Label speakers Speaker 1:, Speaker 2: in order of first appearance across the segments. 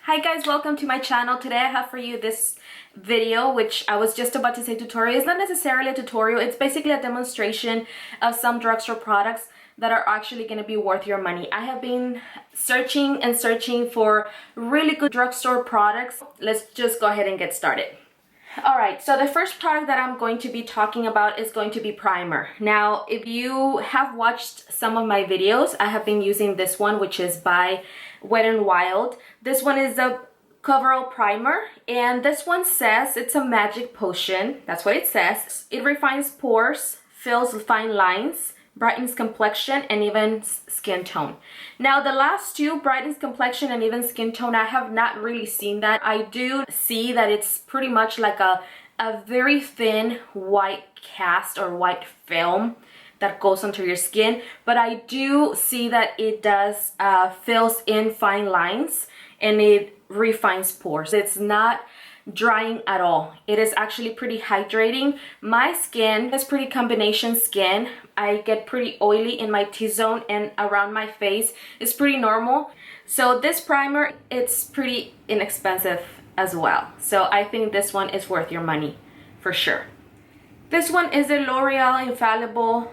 Speaker 1: Hi guys, welcome to my channel. Today I have for you this video, which I was just about to say tutorial. It's not necessarily a tutorial, it's basically a demonstration of some drugstore products that are actually going to be worth your money. I have been searching and searching for really good drugstore products. Let's just go ahead and get started. Alright, so the first product that I'm going to be talking about is going to be primer. Now, if you have watched some of my videos, I have been using this one, which is by Wet n Wild. This one is a Coverall primer, and this one says it's a magic potion. That's what it says. It refines pores, fills fine lines, brightens complexion, and even skin tone. Now, the last two, brightens complexion and even skin tone, I have not really seen that. I do see that it's pretty much like a very thin white cast or white film that goes onto your skin, but I do see that it does fills in fine lines and it refines pores. It's not drying at all. It is actually pretty hydrating. My skin is pretty combination skin. I get pretty oily in my T-zone and around my face. It's pretty normal. So this primer, it's pretty inexpensive as well. So I think this one is worth your money for sure. This one is a L'Oreal Infallible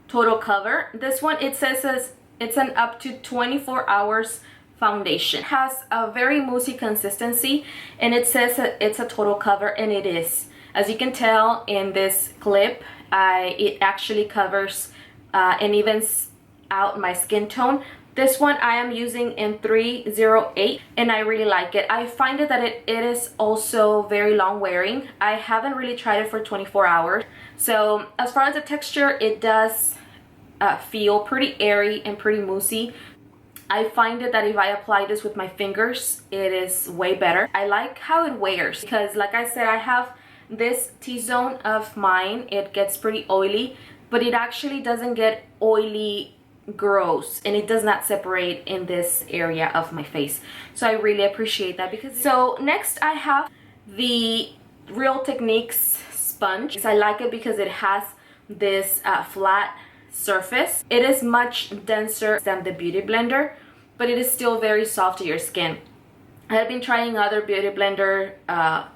Speaker 1: Total Cover. This one, it says it's an up to 24 hours foundation. It has a very moussey consistency, and it says that it's a total cover, and it is. As you can tell in this clip, it actually covers and evens out my skin tone. This one I am using in 308, and I really like it. I find it that it is also very long wearing. I haven't really tried it for 24 hours. So as far as the texture, it does feel pretty airy and pretty moussey. I find it that if I apply this with my fingers, it is way better. I like how it wears because, like I said, I have this T-zone of mine. It gets pretty oily, but it actually doesn't get oily gross, and it does not separate in this area of my face. So I really appreciate that. So next I have the Real Techniques sponge. I like it because it has this flat surface. It is much denser than the Beauty Blender, but it is still very soft to your skin. I have been trying other Beauty Blender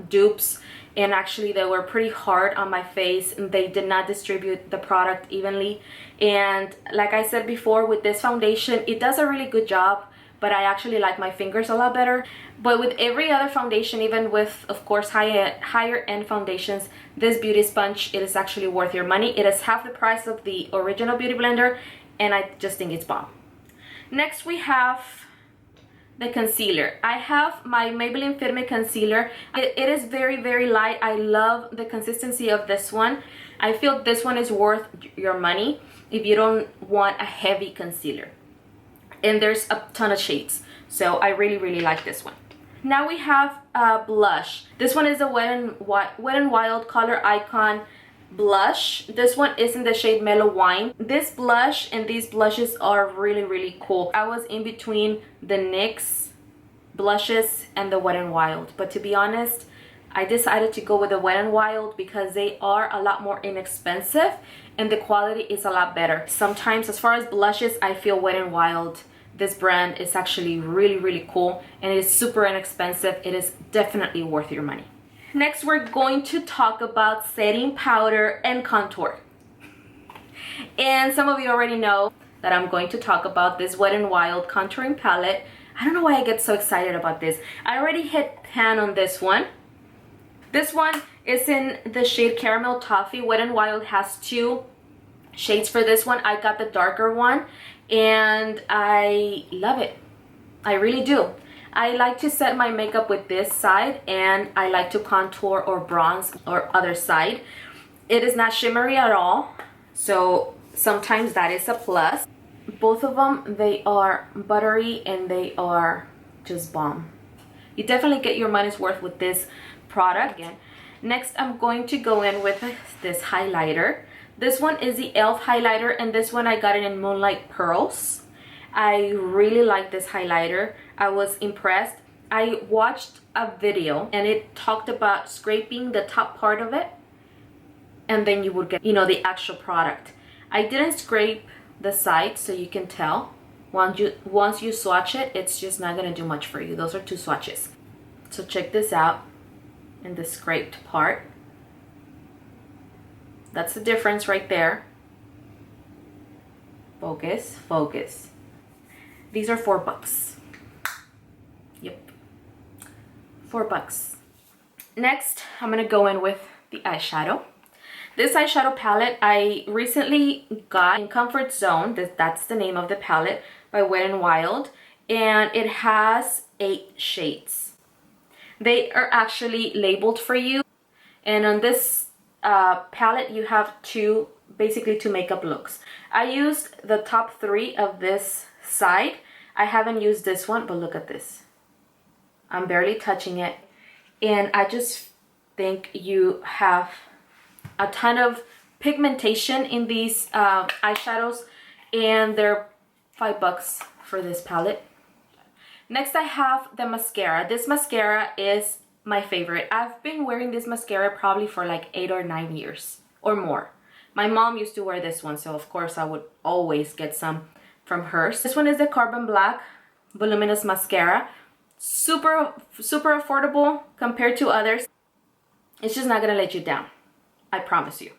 Speaker 1: dupes, and actually they were pretty hard on my face and they did not distribute the product evenly. And like I said before, with this foundation, it does a really good job, but I actually like my fingers a lot better. But with every other foundation, even with, of course, higher end foundations, this beauty sponge, it is actually worth your money. It is half the price of the original Beauty Blender, and I just think it's bomb. Next we have the concealer. I have my Maybelline Fit Me Concealer. It is very, very light. I love the consistency of this one. I feel this one is worth your money if you don't want a heavy concealer. And there's a ton of shades, so I really, really like this one. Now we have a blush. This one is a Wet n Wild Color Icon blush. This one is in the shade Mellow Wine. This blush and these blushes are really, really cool. I was in between the NYX blushes and the Wet n Wild, but to be honest, I decided to go with the Wet n Wild because they are a lot more inexpensive and the quality is a lot better. Sometimes, as far as blushes, I feel Wet n Wild, this brand, is actually really, really cool, and it is super inexpensive. It is definitely worth your money. Next, we're going to talk about setting powder and contour. And some of you already know that I'm going to talk about this Wet n Wild contouring palette. I don't know why I get so excited about this. I already hit pan on this one. This one is in the shade Caramel Toffee. Wet n Wild has two shades for this one. I got the darker one, and I love it. I really do. I like to set my makeup with this side, and I like to contour or bronze or other side. It is not shimmery at all, so sometimes that is a plus. Both of them, they are buttery and they are just bomb. You definitely get your money's worth with this product. Again, next I'm going to go in with this highlighter. This one is the e.l.f. highlighter, and this one I got it in Moonlight Pearls. I really like this highlighter. I was impressed. I watched a video and it talked about scraping the top part of it, and then you would get, you know, the actual product. I didn't scrape the side, so you can tell. Once you swatch it, it's just not gonna do much for you. Those are 2 swatches. So check this out in the scraped part. That's the difference right there. Focus, focus. These are $4. Yep, $4. Next, I'm gonna go in with the eyeshadow. This eyeshadow palette I recently got in Comfort Zone. That's the name of the palette, by Wet n Wild, and it has 8 shades. They are actually labeled for you, and on this palette you have basically two makeup looks. I used the top 3 of this side. I haven't used this one, but look at this. I'm barely touching it, and I just think you have a ton of pigmentation in these eyeshadows, and they're $5 for this palette. Next, I have the mascara. This mascara is my favorite. I've been wearing this mascara probably for like 8 or 9 years or more. My mom used to wear this one, so of course I would always get some from hers. This one is the Carbon Black Voluminous Mascara. Super affordable compared to others. It's just not gonna let you down, I promise you.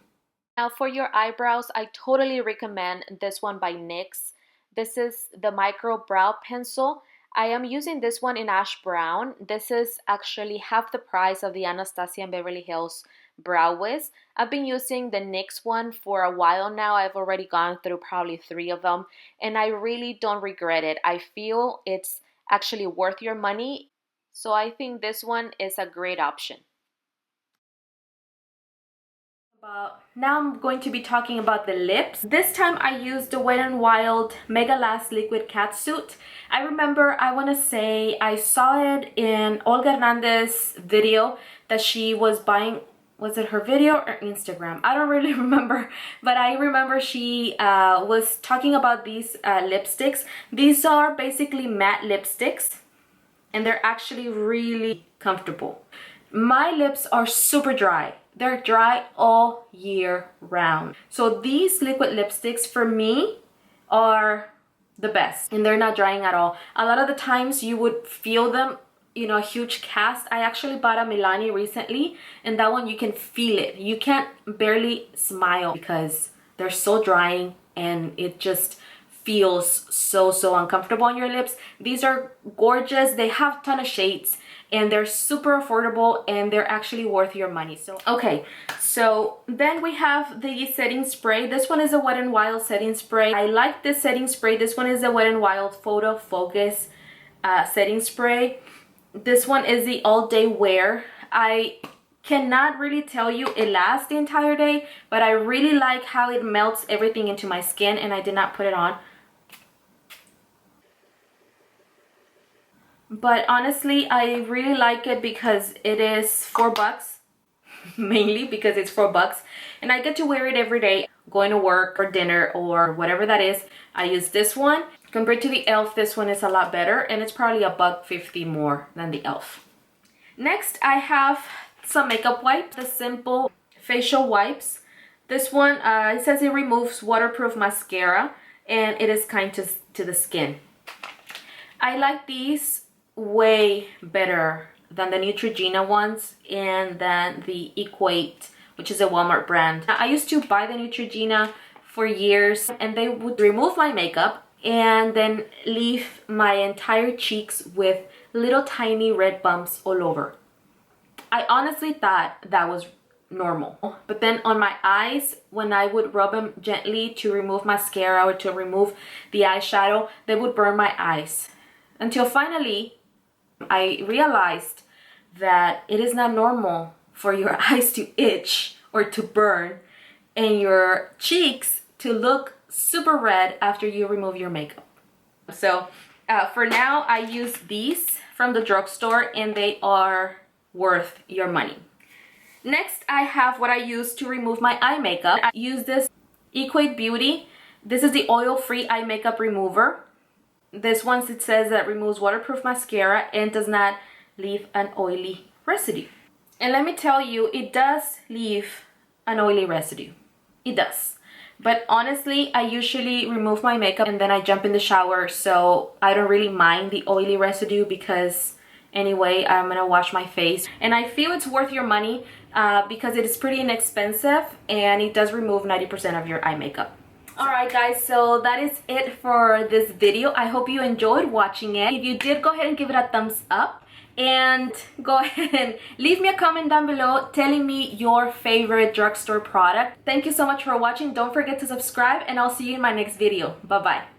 Speaker 1: Now for your eyebrows, I totally recommend this one by NYX. This is the Micro Brow Pencil. I am using this one in Ash Brown. This is actually half the price of the Anastasia and Beverly Hills Brow Wiz. I've been using the NYX one for a while now. I've already gone through probably 3 of them, and I really don't regret it. I feel it's actually worth your money, so I think this one is a great option. Now I'm going to be talking about the lips. This time I used the Wet n Wild Mega Last Liquid Catsuit. I remember, I want to say I saw it in Olga Hernandez's video that she was buying. Was it her video or Instagram? I don't really remember, but I remember she was talking about these lipsticks. These are basically matte lipsticks, and they're actually really comfortable. My lips are super dry. They're dry all year round. So these liquid lipsticks for me are the best, and they're not drying at all. A lot of the times you would feel them, you know, a huge cast. I actually bought a Milani recently, and that one you can feel it. You can't barely smile because they're so drying, and it just feels so uncomfortable on your lips. These are gorgeous. They have a ton of shades, and they're super affordable, and they're actually worth your money. So okay, so then we have the setting spray. This one is a Wet n Wild setting spray. I like this setting spray. This one is the Wet n Wild Photo Focus setting spray. This one is the all day wear. I cannot really tell you it lasts the entire day, but I really like how it melts everything into my skin, and I did not put it on. But honestly, I really like it because it is $4, mainly because it's $4, and I get to wear it every day, going to work or dinner or whatever that is. I use this one. Compared to the e.l.f., this one is a lot better, and it's probably $1.50 more than the e.l.f. Next, I have some makeup wipes, the simple facial wipes. This one, it says it removes waterproof mascara, and it is kind to the skin. I like these way better than the Neutrogena ones and than the Equate, which is a Walmart brand. I used to buy the Neutrogena for years, and they would remove my makeup and then leave my entire cheeks with little tiny red bumps all over. I honestly thought that was normal, but then on my eyes, when I would rub them gently to remove mascara or to remove the eyeshadow, they would burn my eyes, until finally I realized that it is not normal for your eyes to itch or to burn and your cheeks to look super red after you remove your makeup. So for now, I use these from the drugstore, and they are worth your money. Next, I have what I use to remove my eye makeup. I use this Equate Beauty. This is the oil-free eye makeup remover. This one, it says that removes waterproof mascara and does not leave an oily residue. And let me tell you, it does leave an oily residue. It does. But honestly, I usually remove my makeup and then I jump in the shower, so I don't really mind the oily residue because anyway, I'm gonna wash my face. And I feel it's worth your money because it is pretty inexpensive and it does remove 90% of your eye makeup. Alright guys, so that is it for this video. I hope you enjoyed watching it. If you did, go ahead and give it a thumbs up. And go ahead and leave me a comment down below telling me your favorite drugstore product. Thank you so much for watching. Don't forget to subscribe and I'll see you in my next video. Bye bye.